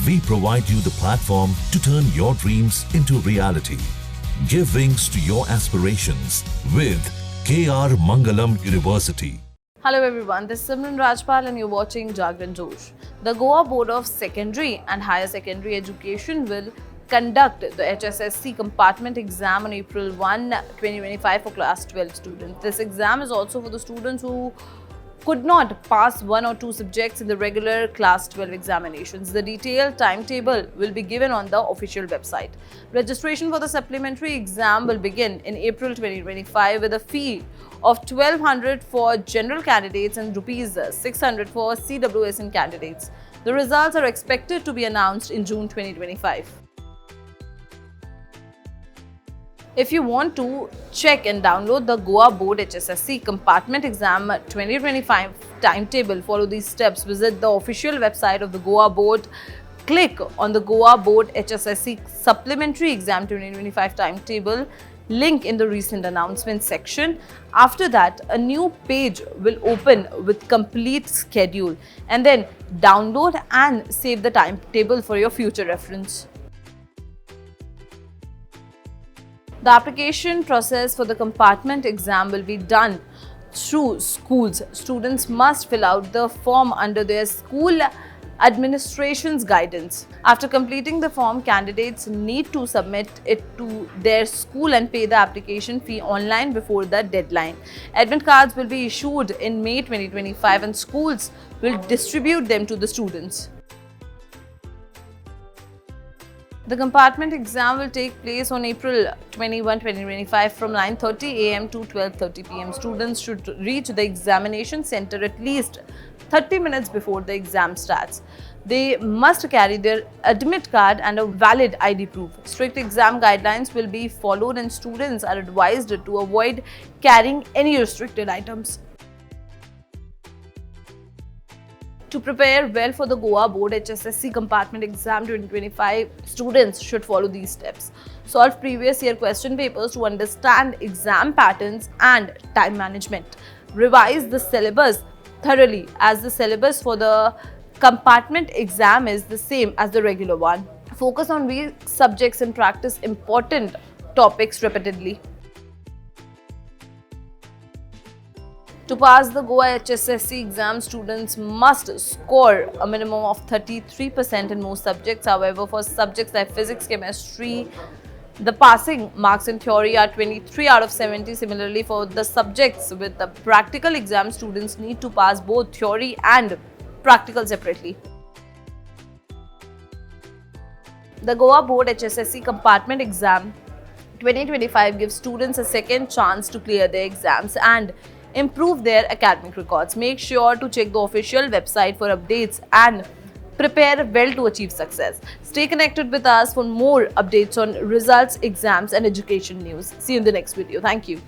We provide you the platform to turn your dreams into reality. Give wings to your aspirations with KR Mangalam University. Hello everyone, this is Simran Rajpal and you're watching Jagran Josh. The Goa Board of Secondary and Higher Secondary Education will conduct the HSSC compartment exam on April 1, 2025 for class 12 students. This exam is also for the students who could not pass one or two subjects in the regular class 12 examinations. The detailed timetable will be given on the official website. Registration for the supplementary exam will begin in April 2025 with a fee of 1200 for general candidates and rupees 600 for CWSN candidates. The results are expected to be announced in June 2025. If you want to check and download the Goa Board HSSC Compartment Exam 2025 timetable, follow these steps. Visit the official website of the Goa Board. Click on the Goa Board HSSC Supplementary Exam 2025 timetable link in the recent announcements section. After that, a new page will open with complete schedule, and then download and save the timetable for your future reference. The application process for the compartment exam will be done through schools. Students must fill out the form under their school administration's guidance. After completing the form, candidates need to submit it to their school and pay the application fee online before the deadline. Admit cards will be issued in May 2025 and schools will distribute them to the students. The compartment exam will take place on April 21, 2025 from 9:30 a.m. to 12:30 p.m. Students should reach the examination center at least 30 minutes before the exam starts. They must carry their admit card and a valid ID proof. Strict exam guidelines will be followed and students are advised to avoid carrying any restricted items. To prepare well for the Goa Board HSSC Compartment Exam 2025, students should follow these steps. Solve previous year question papers to understand exam patterns and time management. Revise the syllabus thoroughly, as the syllabus for the compartment exam is the same as the regular one. Focus on weak subjects and practice important topics repeatedly. To pass the Goa HSSC exam, students must score a minimum of 33% in most subjects. However, for subjects like physics, chemistry, the passing marks in theory are 23 out of 70. Similarly, for the subjects with the practical exam, students need to pass both theory and practical separately. The Goa Board HSSC Compartment Exam 2025 gives students a second chance to clear their exams and improve their academic records. Make sure to check the official website for updates and prepare well to achieve success. Stay connected with us for more updates on results, exams, and education news. See you in the next video. Thank you.